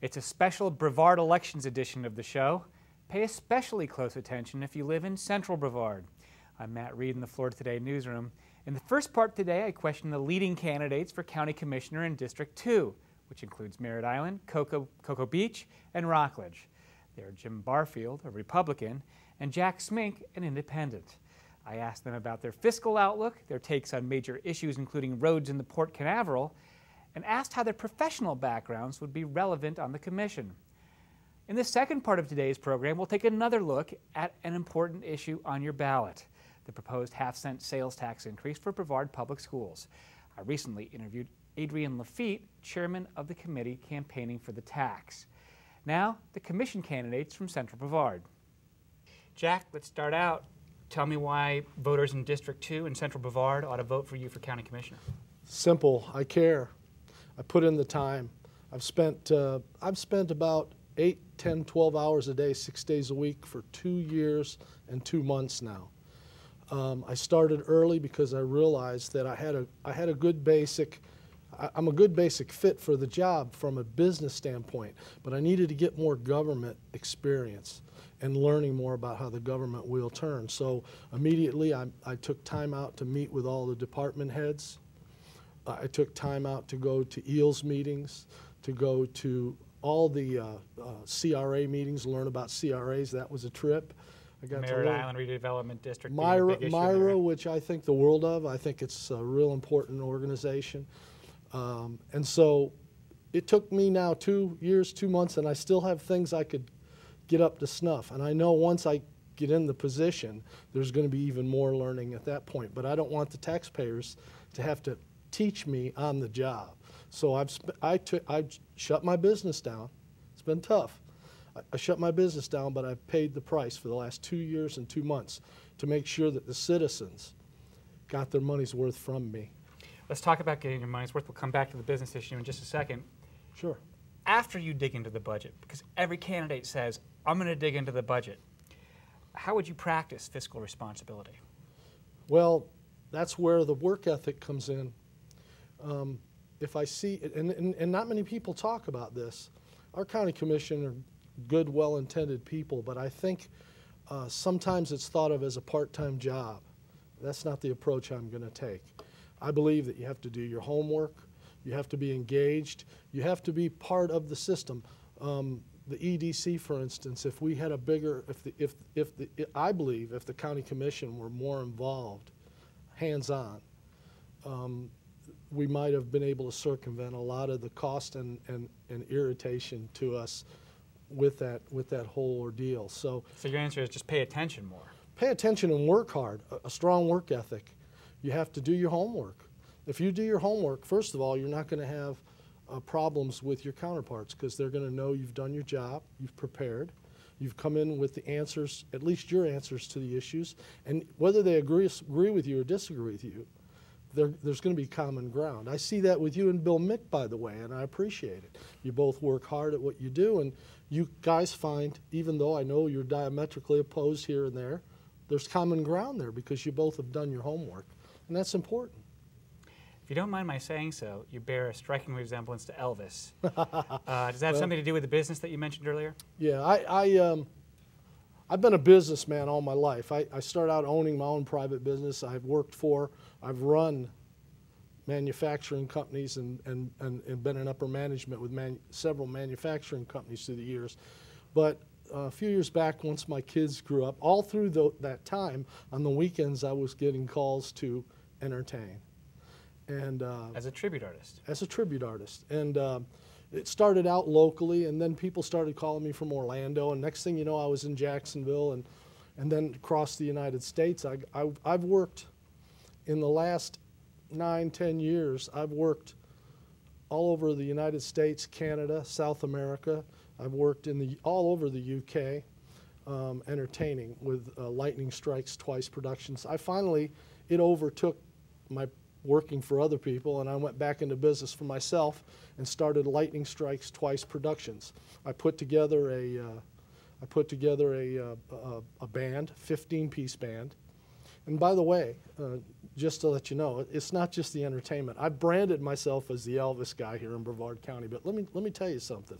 It's a special Brevard Elections edition of the show. Pay especially close attention if you live in Central Brevard. I'm Matt Reed in the Florida Today newsroom. In the first part today, I question the leading candidates for County Commissioner in District 2, which includes Merritt Island, Cocoa Beach, and Rockledge. They're Jim Barfield, a Republican, and Jack Smink, an independent. I asked them about their fiscal outlook, their takes on major issues including roads in the Port Canaveral, and asked how their professional backgrounds would be relevant on the commission. In the second part of today's program, we'll take another look at an important issue on your ballot, the proposed half-cent sales tax increase for Brevard Public Schools. I recently interviewed Adrian Laffitte, chairman of the committee campaigning for the tax. Now, the commission candidates from Central Brevard. Jack, let's start out. Tell me why voters in District 2 in Central Brevard ought to vote for you for County Commissioner. Simple. I care. I put in the time. I've spent about 8, 10, 12 hours a day, 6 days a week for 2 years and 2 months now. I started early because I realized that I had a good basic. I'm a good basic fit for the job from a business standpoint, but I needed to get more government experience and learning more about how the government wheel turns. So immediately I took time out to meet with all the department heads. I took time out to go to EELS meetings, to go to all the CRA meetings, learn about CRAs. That was a trip. I got Merritt Island Redevelopment District. Myra, which I think the world of. I think it's a real important organization. And so it took me now 2 years, 2 months, and I still have things I could get up to snuff. And I know once I get in the position, there's going to be even more learning at that point. But I don't want the taxpayers to have to teach me on the job. So I shut my business down. It's been tough. I shut my business down, but I've paid the price for the last 2 years and 2 months to make sure that the citizens got their money's worth from me. Let's talk about getting your money's worth. We'll come back to the business issue in just a second. Sure. After you dig into the budget, because every candidate says, I'm going to dig into the budget, how would you practice fiscal responsibility? Well, that's where the work ethic comes in. If I see, and not many people talk about this, our county commission are good, well-intended people, but I think sometimes it's thought of as a part-time job. That's not the approach I'm going to take. I believe that you have to do your homework, you have to be engaged, you have to be part of the system. The EDC, for instance, if we had a bigger, I believe if the county commission were more involved, hands-on, we might have been able to circumvent a lot of the cost and irritation to us with that whole ordeal. So your answer is just pay attention more. Pay attention and work hard, a strong work ethic. You have to do your homework. If you do your homework, first of all, you're not going to have problems with your counterparts because they're going to know you've done your job, you've prepared, you've come in with the answers, at least your answers to the issues, and whether they agree with you or disagree with you, there's going to be common ground. I see that with you and Bill Mick, by the way, and I appreciate it. You both work hard at what you do, and you guys find, even though I know you're diametrically opposed here and there's common ground there because you both have done your homework, and that's important. If you don't mind my saying so, you bear a striking resemblance to Elvis. Does that have something to do with the business that you mentioned earlier? Yeah, I've been a businessman all my life. I started out owning my own private business. I've run manufacturing companies and been in upper management with several manufacturing companies through the years. But a few years back, once my kids grew up, all through that time, on the weekends I was getting calls to entertain. And as a tribute artist? As a tribute artist. And it started out locally, and then people started calling me from Orlando, and next thing you know, I was in Jacksonville, and then across the United States. I've worked, in the last 9, 10 years, I've worked all over the United States, Canada, South America. I've worked all over the UK, entertaining with Lightning Strikes Twice Productions. It overtook my working for other people, and I went back into business for myself and started Lightning Strikes Twice Productions. I put together a band, 15-piece band. And by the way, just to let you know, it's not just the entertainment. I branded myself as the Elvis guy here in Brevard County, but let me tell you something.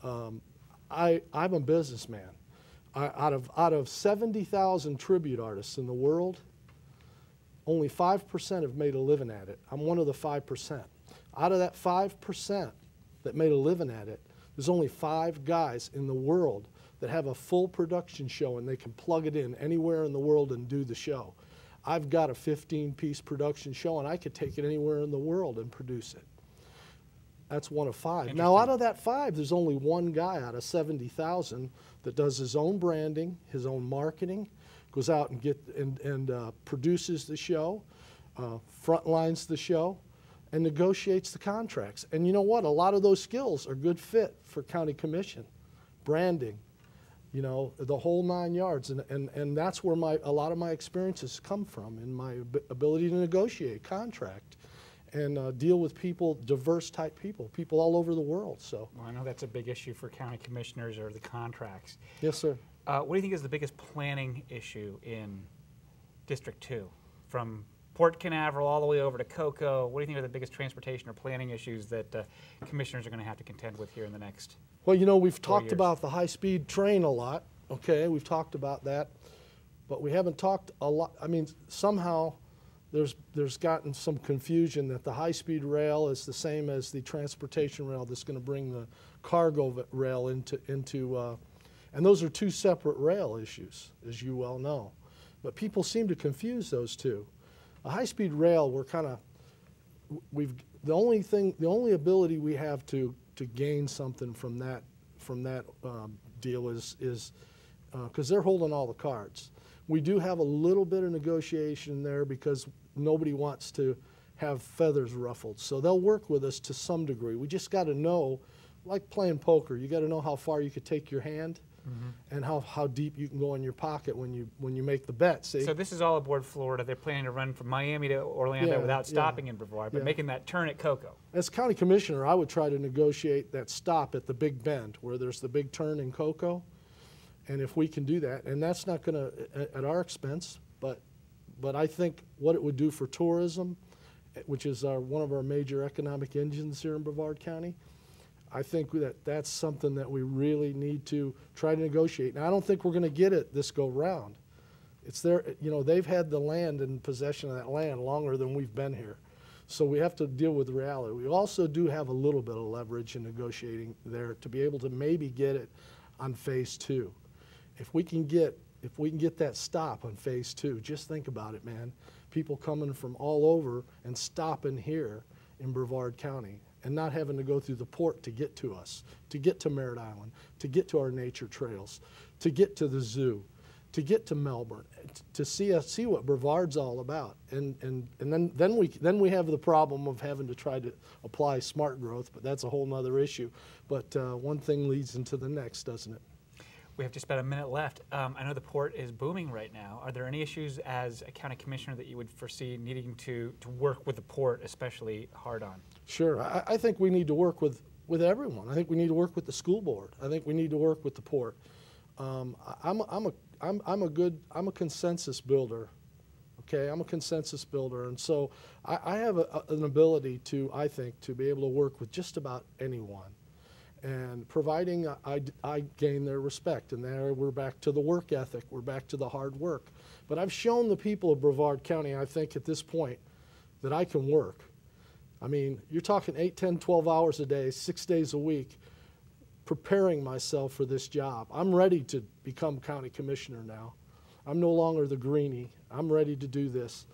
I'm a businessman. Out of 70,000 tribute artists in the world, only 5% have made a living at it. I'm one of the 5%. Out of that 5% that made a living at it, there's only 5 guys in the world that have a full production show and they can plug it in anywhere in the world and do the show. I've got a 15-piece production show and I could take it anywhere in the world and produce it. That's one of 5. Now, out of that 5, there's only one guy out of 70,000 that does his own branding, his own marketing, goes out and produces the show, frontlines the show, and negotiates the contracts. And you know what? A lot of those skills are good fit for county commission, branding, you know, the whole 9 yards. And that's where a lot of my experiences come from, in my ability to negotiate, contract, and deal with people, diverse type people all over the world. So, well, I know that's a big issue for county commissioners, or the contracts. Yes, sir. What do you think is the biggest planning issue in District 2? From Port Canaveral all the way over to Cocoa, what do you think are the biggest transportation or planning issues that commissioners are going to have to contend with here in the next Well, you know, we've 4 talked years? about the high-speed train a lot, okay? We've talked about that, but we haven't talked a lot. I mean, somehow there's gotten some confusion that the high-speed rail is the same as the transportation rail that's going to bring the cargo rail into and those are 2 separate rail issues, as you well know. But people seem to confuse those two. A high-speed rail, the only ability we have to gain something from that deal is because they're holding all the cards. We do have a little bit of negotiation there because nobody wants to have feathers ruffled. So they'll work with us to some degree. We just got to know, like playing poker, you got to know how far you could take your hand. Mm-hmm. And how deep you can go in your pocket when you make the bet. See? So this is all aboard Florida. They're planning to run from Miami to Orlando without stopping in Brevard, but making that turn at Cocoa. As county commissioner, I would try to negotiate that stop at the Big Bend, where there's the big turn in Cocoa. And if we can do that, and that's not going to at our expense, but I think what it would do for tourism, which is one of our major economic engines here in Brevard County, I think that's something that we really need to try to negotiate. Now, I don't think we're going to get it this go round. It's there, you know, they've had the land and possession of that land longer than we've been here. So we have to deal with reality. We also do have a little bit of leverage in negotiating there to be able to maybe get it on phase 2. If we can get that stop on phase 2, just think about it, man. People coming from all over and stopping here in Brevard County, and not having to go through the port to get to us, to get to Merritt Island, to get to our nature trails, to get to the zoo, to get to Melbourne, to see what Brevard's all about. And then we have the problem of having to try to apply smart growth, but that's a whole nother issue. But one thing leads into the next, doesn't it? We have just about a minute left. I know the port is booming right now. Are there any issues as a county commissioner that you would foresee needing to work with the port especially hard on? Sure. I think we need to work with everyone. I think we need to work with the school board. I think we need to work with the port. I'm a consensus builder. Okay, I'm a consensus builder, and so I have an ability to, I think, to be able to work with just about anyone. And providing I gain their respect, and there we're back to the work ethic, we're back to the hard work. But I've shown the people of Brevard County, I think at this point, that I can work. I mean, you're talking 8, 10, 12 hours a day, 6 days a week, preparing myself for this job. I'm ready to become county commissioner now. I'm no longer the greenie. I'm ready to do this.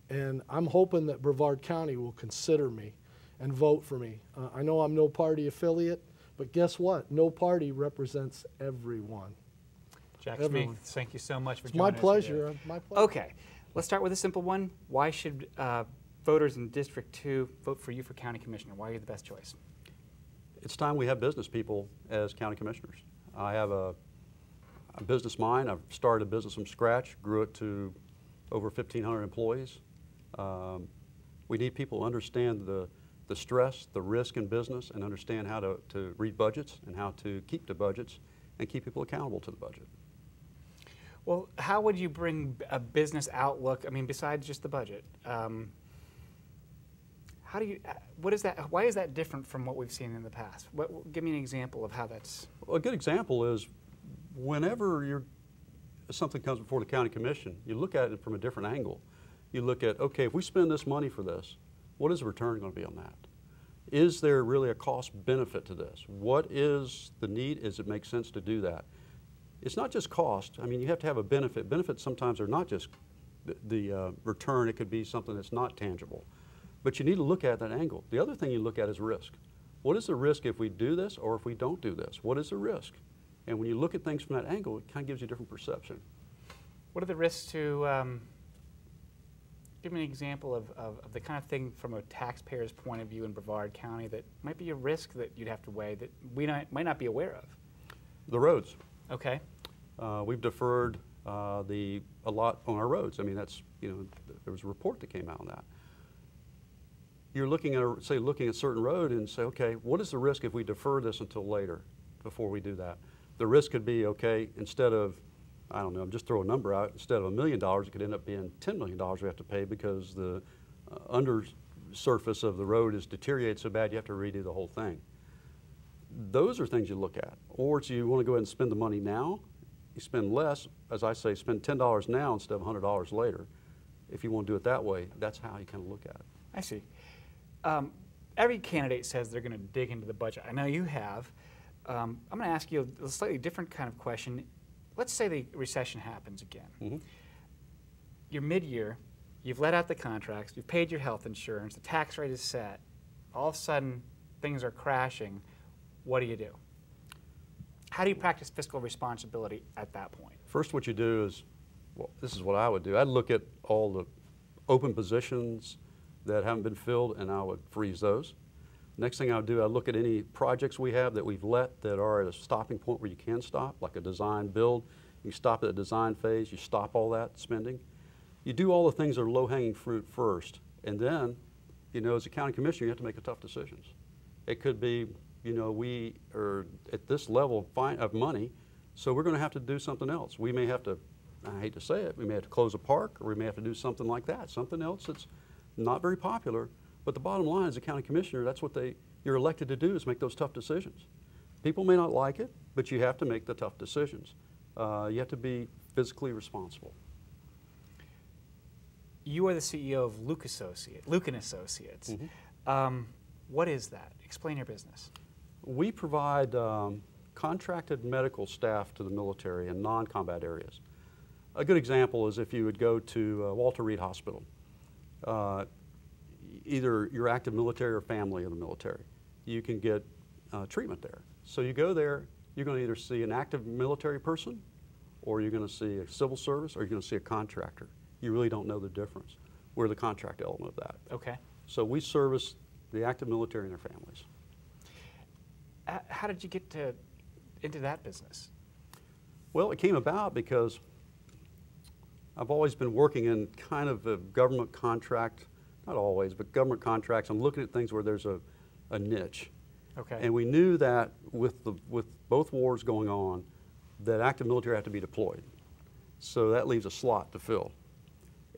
And I'm hoping that Brevard County will consider me and vote for me. I know I'm no party affiliate, but guess what? No party represents everyone. Jack Smink, thank you so much for joining us. My pleasure. My pleasure. Okay, let's start with a simple one. Why should voters in District 2 vote for you for county commissioner? Why are you the best choice? It's time we have business people as county commissioners. I have a business mind. I've started a business from scratch, grew it to over 1,500 employees. We need people who understand the stress, the risk in business, and understand how to read budgets and how to keep to budgets and keep people accountable to the budget. Well, how would you bring a business outlook, I mean, besides just the budget? How do you, what is that, why is that different from what we've seen in the past? Give me an example of how that's... Well, a good example is whenever something comes before the county commission, you look at it from a different angle. You look at, okay, if we spend this money for this, what is the return going to be on that? Is there really a cost benefit to this? What is the need? Does it make sense to do that? It's not just cost. I mean, you have to have a benefit. Benefits sometimes are not just the return. It could be something that's not tangible. But you need to look at that angle. The other thing you look at is risk. What is the risk if we do this or if we don't do this? What is the risk? And when you look at things from that angle, it kind of gives you a different perception. What are the risks to, give me an example of the kind of thing from a taxpayer's point of view in Brevard County that might be a risk that you'd have to weigh that we might not be aware of? The roads. Okay. We've deferred a lot on our roads. I mean, that's, you know, there was a report that came out on that. You're looking at, say, looking at a certain road and say, okay, what is the risk if we defer this until later before we do that? The risk could be, okay, instead of, I don't know, I'm just throwing a number out, instead of $1 million, it could end up being $10 million we have to pay because the undersurface of the road is deteriorated so bad you have to redo the whole thing. Those are things you look at. Or it's you want to go ahead and spend the money now, you spend less, as I say, spend $10 now instead of $100 later. If you want to do it that way, that's how you kind of look at it. I see. Every candidate says they're going to dig into the budget. I know you have. I'm going to ask you a slightly different kind of question. Let's say the recession happens again. Mm-hmm. You're mid-year, you've let out the contracts, you've paid your health insurance, the tax rate is set. All of a sudden, things are crashing. What do? How do you practice fiscal responsibility at that point? First, what you do is, well, this is what I would do. I'd look at all the open positions that haven't been filled, and I would freeze those. Next thing I would do, I'd look at any projects we have that we've let that are at a stopping point where you can stop, like a design build. You stop at the design phase, you stop all that spending. You do all the things that are low-hanging fruit first, and then, you know, as a county commissioner, you have to make the tough decisions. It could be, you know, we are at this level of money, so we're going to have to do something else. We may have to, I hate to say it, we may have to close a park, or we may have to do something like that, something else that's not very popular. But the bottom line, as a county commissioner, that's what you're elected to do, is make those tough decisions. People may not like it, but you have to make the tough decisions. You have to be physically responsible. You are the CEO of Luke and Associates. Mm-hmm. What is that? Explain your business. We provide contracted medical staff to the military in non-combat areas. A good example is if you would go to Walter Reed Hospital. Either you're active military or family of the military, you can get treatment there. So you go there, you're going to either see an active military person, or you're going to see a civil service, or you're going to see a contractor. You really don't know the difference. We're the contract element of that. Okay. So we service the active military and their families. How did you get into that business? Well, it came about because I've always been working in kind of a government contract, not always, but government contracts. I'm looking at things where there's a niche. Okay. And we knew that with both wars going on, that active military had to be deployed. So that leaves a slot to fill.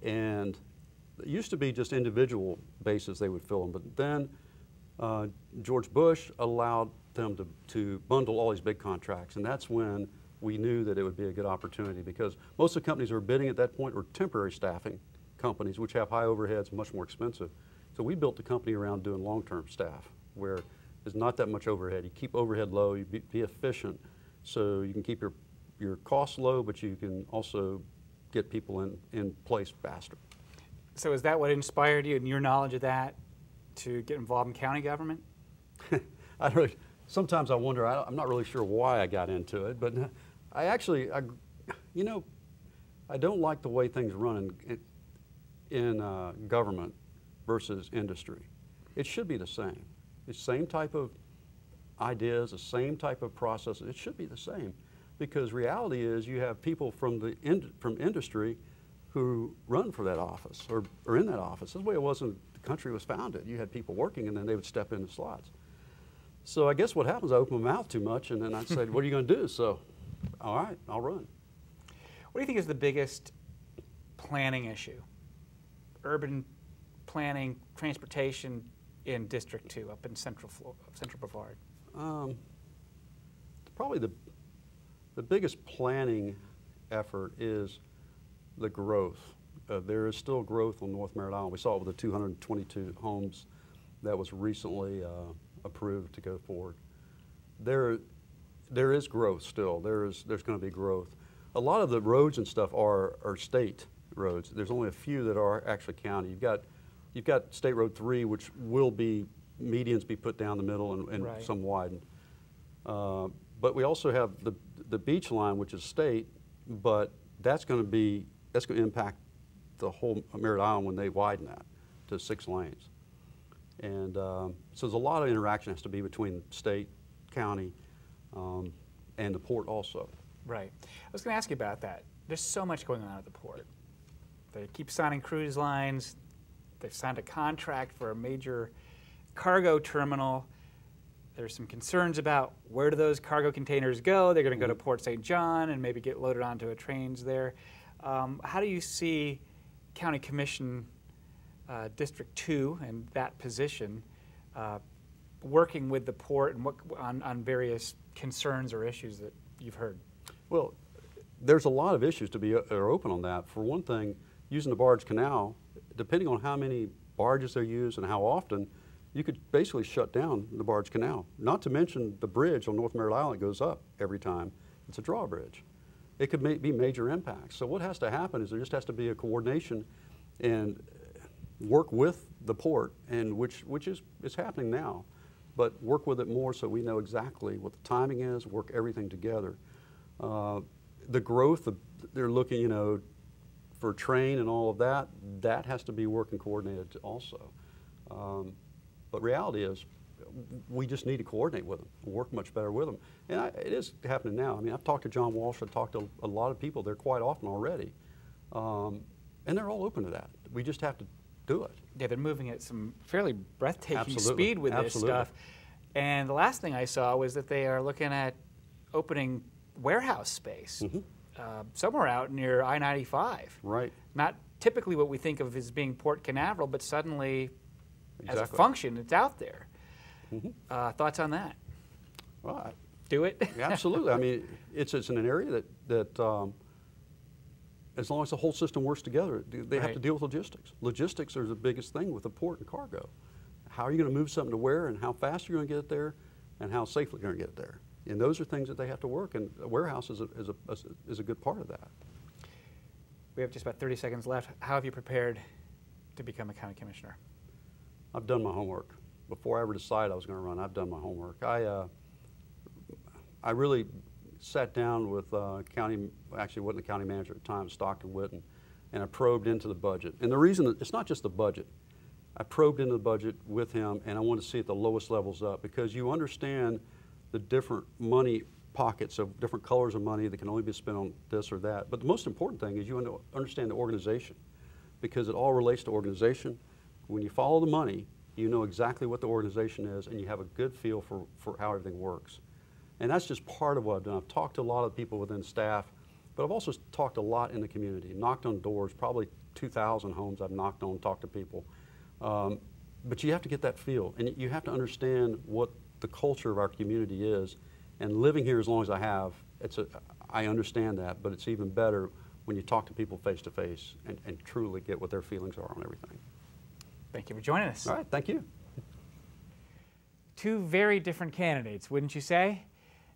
And it used to be just individual bases they would fill them, but then George Bush allowed them to bundle all these big contracts, and that's when we knew that it would be a good opportunity, because most of the companies who were bidding at that point were temporary staffing companies, which have high overheads and much more expensive. So we built the company around doing long-term staff, where there's not that much overhead. You keep overhead low, you be efficient, so you can keep your costs low, but you can also get people in place faster. So is that what inspired you, and your knowledge of that, to get involved in county government? Sometimes I wonder, I'm not really sure why I got into it, but I don't like the way things run in government versus industry. It should be the same. It's the same type of ideas, the same type of processes. It should be the same, because reality is you have people from industry who run for that office or are in that office. That's the way it was when the country was founded. You had people working, and then they would step into slots. So I guess what happens, I open my mouth too much, and then I said, what are you going to do? So, all right, I'll run. What do you think is the biggest planning issue? Urban planning, transportation, in District 2 up in Central Brevard? Probably the biggest planning effort is the growth. There is still growth on North Merritt Island. We saw it with the 222 homes that was recently approved to go forward. There is growth still. There's going to be growth. A lot of the roads and stuff are state roads. There's only a few that are actually county. You've got State Road 3, which will be medians be put down the middle and right. some widened. But we also have the beach line, which is state, but that's going to impact the whole Merritt Island when they widen that to 6 lanes. And so there's a lot of interaction has to be between state, county, and the port also. Right. I was going to ask you about that. There's so much going on at the port. They keep signing cruise lines. They've signed a contract for a major cargo terminal. There's some concerns about where do those cargo containers go. They're going to go to Port St. John and maybe get loaded onto trains there. How do you see County Commission District 2 and that position working with the port and on various concerns or issues that you've heard? Well, there's a lot of issues are open on that. For one thing, using the barge canal, depending on how many barges are used and how often, you could basically shut down the barge canal. Not to mention the bridge on North Merritt Island goes up every time. It's a drawbridge. It could be major impacts. So what has to happen is there just has to be a coordination and work with the port, and which is happening now, but work with it more so we know exactly what the timing is, work everything together. The growth, they're looking, for train and all of that, that has to be working coordinated also. But reality is, we just need to coordinate with them, work much better with them. And it is happening now. I mean, I've talked to John Walsh, I've talked to a lot of people there quite often already. And they're all open to that. We just have to do it. Yeah, they're moving at some fairly breathtaking Absolutely. speed with this Absolutely. stuff. And the last thing I saw was that they are looking at opening warehouse space somewhere out near I-95. Right. Not typically what we think of as being Port Canaveral, but suddenly Exactly. as a function, it's out there. Thoughts on that? Well, Do it? absolutely. I mean, it's in an area that as long as the whole system works together, they have Right. to deal with logistics. Logistics are the biggest thing with the port and cargo. How are you going to move something to where, and how fast you're going to get it there, and how safely you're going to get it there. And those are things that they have to work, and a warehouse is a good part of that. We have just about 30 seconds left. How have you prepared to become a county commissioner? I've done my homework. Before I ever decided I was going to run, I've done my homework. I really sat down with actually wasn't the county manager at the time, Stockton Witten, and I probed into the budget. And the reason that it's not just the budget. I probed into the budget with him, and I wanted to see at the lowest levels up, because you understand the different money pockets of different colors of money that can only be spent on this or that. But the most important thing is you understand the organization, because it all relates to organization. When you follow the money, you know exactly what the organization is, and you have a good feel for how everything works. And that's just part of what I've done. I've talked to a lot of people within staff, but I've also talked a lot in the community, knocked on doors, probably 2,000 homes I've knocked on, talked to people. But you have to get that feel, and you have to understand what the culture of our community is. And living here as long as I have, I understand that, but it's even better when you talk to people face to face and truly get what their feelings are on everything. Thank you for joining us. All right, thank you. Two very different candidates, wouldn't you say?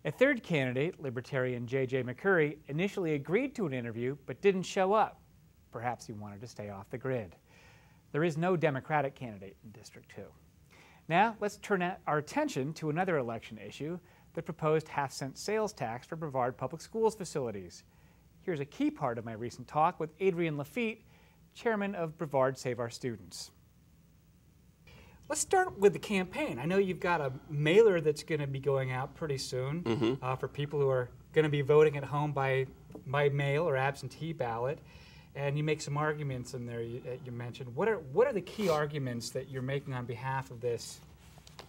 A third candidate, Libertarian J.J. McCurry, initially agreed to an interview but didn't show up. Perhaps he wanted to stay off the grid. There is no Democratic candidate in District 2. Now, let's turn our attention to another election issue, the proposed half-cent sales tax for Brevard Public Schools facilities. Here's a key part of my recent talk with Adrian Laffitte, chairman of Brevard Save Our Students. Let's start with the campaign. I know you've got a mailer that's going to be going out pretty soon for people who are going to be voting at home by mail or absentee ballot. And you make some arguments in there you mentioned. What are the key arguments that you're making on behalf of this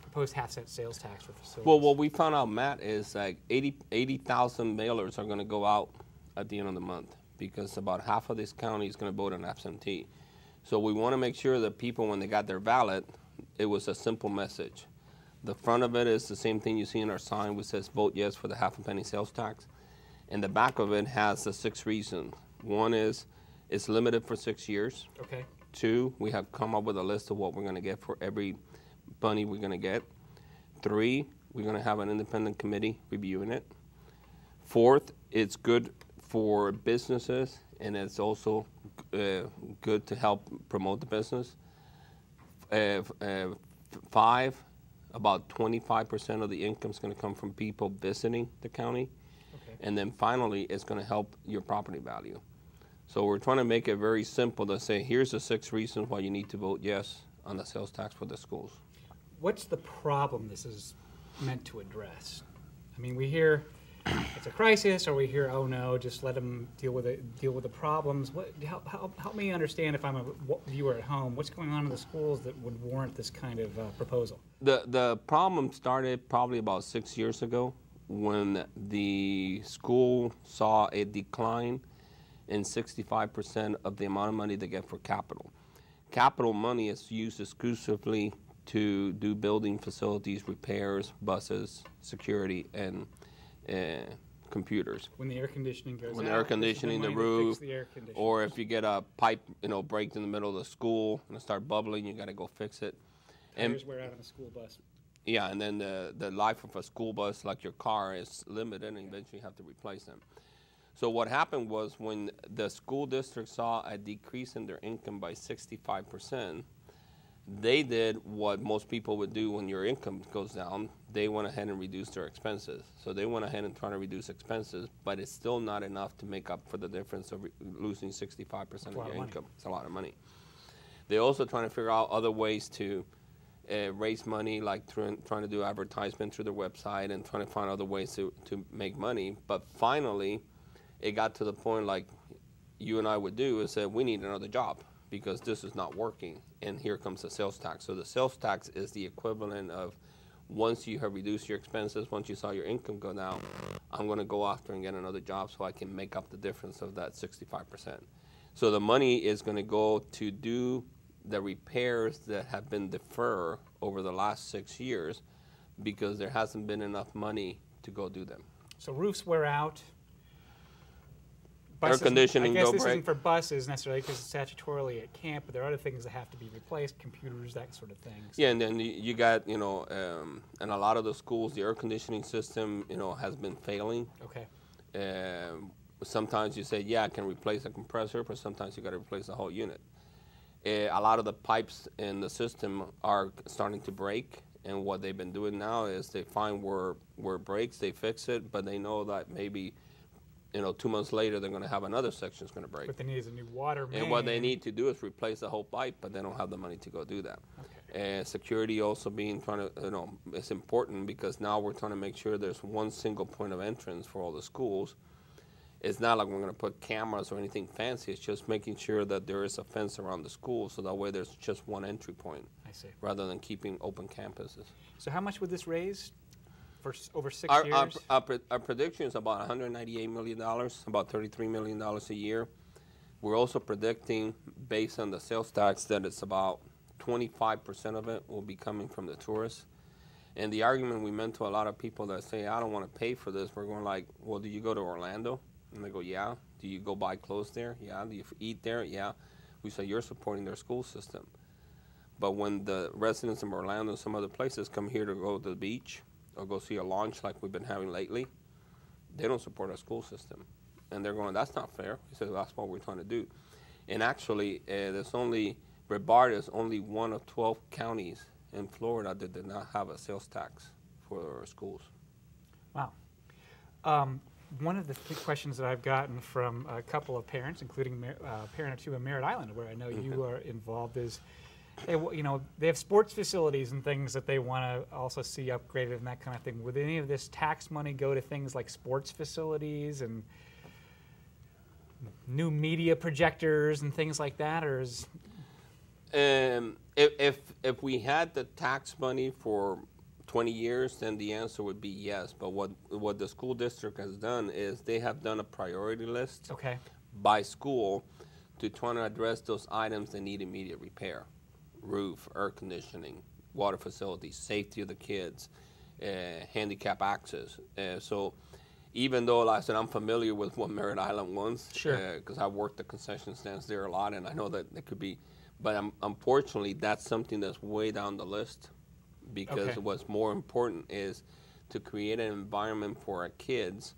proposed half-cent sales tax for facilities? Well, what we found out, Matt, is like 80,000 mailers are going to go out at the end of the month, because about half of this county is going to vote an absentee. So we want to make sure that people, when they got their ballot, it was a simple message. The front of it is the same thing you see in our sign, which says vote yes for the half a penny sales tax. And the back of it has the 6 reasons. One is it's limited for 6 years. Okay. 2, we have come up with a list of what we're going to get for every money we're going to get. 3, we're going to have an independent committee reviewing it. 4th, it's good for businesses, and it's also good to help promote the business. 5, about 25% of the income is going to come from people visiting the county. Okay. And then finally, it's going to help your property value. So we're trying to make it very simple to say, here's the 6 reasons why you need to vote yes on the sales tax for the schools. What's the problem this is meant to address? I mean, we hear it's a crisis, or we hear, oh no, just let them deal with it, deal with the problems. Help me understand, if I'm a viewer at home, what's going on in the schools that would warrant this kind of proposal? The problem started probably about 6 years ago when the school saw a decline in 65% of the amount of money they get for capital. Capital money is used exclusively to do building facilities, repairs, buses, security, and computers. When the air conditioning goes out. When the air conditioning, the roof, or if you get a pipe, break in the middle of the school and it start bubbling, you got to go fix it. Tires wear out on a school bus. Yeah, and then the life of a school bus, like your car, is limited, and eventually you have to replace them. So what happened was, when the school district saw a decrease in their income by 65%, they did what most people would do when your income goes down. They went ahead and reduced their expenses. So they went ahead and tried to reduce expenses, but it's still not enough to make up for the difference of losing 65% of your income. It's a lot of money. They're also trying to figure out other ways to raise money, like trying to do advertisement through their website and trying to find other ways to make money. But finally, it got to the point, like you and I would do, is that we need another job because this is not working, and here comes the sales tax. So the sales tax is the equivalent of, once you have reduced your expenses, once you saw your income go down, I'm going to go after and get another job so I can make up the difference of that 65%. So the money is going to go to do the repairs that have been deferred over the last 6 years because there hasn't been enough money to go do them. So roofs wear out. Air conditioning, I guess this isn't for buses necessarily because statutorily it can't, but there are other things that have to be replaced, computers, that sort of thing. So. Yeah, and then you got, in a lot of the schools, the air conditioning system, has been failing. Okay. Sometimes you say, yeah, I can replace a compressor, but sometimes you got to replace the whole unit. A lot of the pipes in the system are starting to break, and what they've been doing now is they find where it breaks, they fix it, but they know that maybe 2 months later, they're going to have another section that's going to break. What they need is a new water main. And what they need to do is replace the whole pipe, but they don't have the money to go do that. Okay. Security also it's important because now we're trying to make sure there's one single point of entrance for all the schools. It's not like we're going to put cameras or anything fancy. It's just making sure that there is a fence around the school so that way there's just one entry point. I see. Rather than keeping open campuses. So how much would this raise? For over 6 years? Our prediction is about $198 million, about $33 million a year. We're also predicting, based on the sales tax, that it's about 25% of it will be coming from the tourists. And the argument we meant to a lot of people that say, I don't want to pay for this, we're going like, well, do you go to Orlando? And they go, yeah. Do you go buy clothes there? Yeah. Do you eat there? Yeah. We say, you're supporting their school system. But when the residents of Orlando and some other places come here to go to the beach, or go see a launch like we've been having lately, they don't support our school system. And they're going, that's not fair. He says, that's what we're trying to do. And actually, Brevard is only one of 12 counties in Florida that did not have a sales tax for schools. Wow. One of the questions that I've gotten from a couple of parents, including a parent or two in Merritt Island, where I know you are involved, is they have sports facilities and things that they want to also see upgraded and that kind of thing. Would any of this tax money go to things like sports facilities and new media projectors and things like that, or is? If we had the tax money for 20 years, then the answer would be yes. But what the school district has done is they have done a priority list by school to try to address those items that need immediate repair, roof, air conditioning, water facilities, safety of the kids, handicap access. So even though, like I said, I'm familiar with what Merritt Island wants, because I've worked the concession stands there a lot, and I know that it could be, but unfortunately, that's something that's way down the list, because what's more important is to create an environment for our kids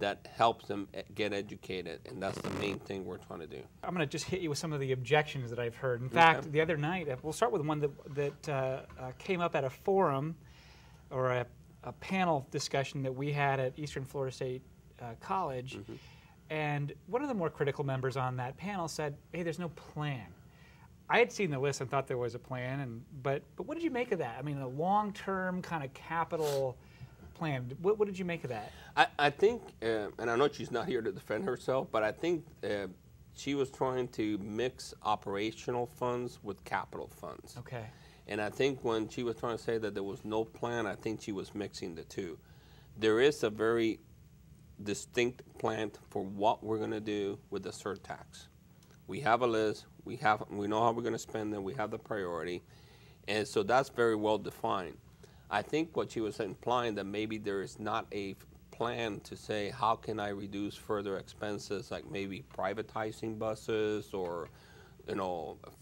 that helps them get educated, and that's the main thing we're trying to do. I'm going to just hit you with some of the objections that I've heard. In fact, the other night, we'll start with one that came up at a forum or a panel discussion that we had at Eastern Florida State College, and one of the more critical members on that panel said, hey, there's no plan. I had seen the list and thought there was a plan, but what did you make of that? I mean, a long-term kind of capital plan. What did you make of that? I think, and I know she's not here to defend herself, but I think she was trying to mix operational funds with capital funds. Okay. And I think when she was trying to say that there was no plan, I think she was mixing the two. There is a very distinct plan for what we're going to do with the surtax. We have a list. We know how we're going to spend them. We have the priority. And so that's very well defined. I think what she was implying that maybe there is not a plan to say how can I reduce further expenses, like maybe privatizing buses or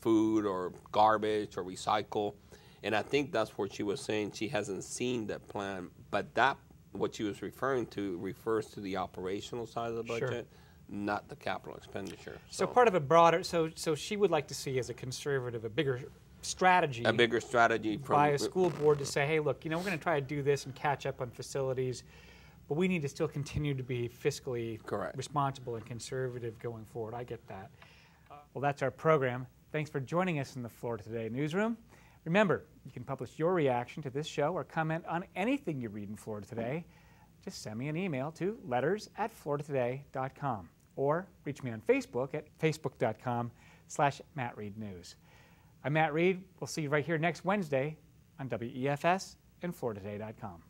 food or garbage or recycle. And I think that's what she was saying. She hasn't seen that plan, but that, what she was referring to, refers to the operational side of the budget, not the capital expenditure. So part of a broader, so she would like to see, as a conservative, a bigger strategy. A bigger strategy by a school board to say, hey, look, we're going to try to do this and catch up on facilities, but we need to still continue to be fiscally responsible and conservative going forward. I get that. Well, that's our program. Thanks for joining us in the Florida Today newsroom. Remember, you can publish your reaction to this show or comment on anything you read in Florida Today. Just send me an email to letters@floridatoday.com or reach me on Facebook at facebook.com/MattReedNews. I'm Matt Reed. We'll see you right here next Wednesday on WEFS and FloridaToday.com.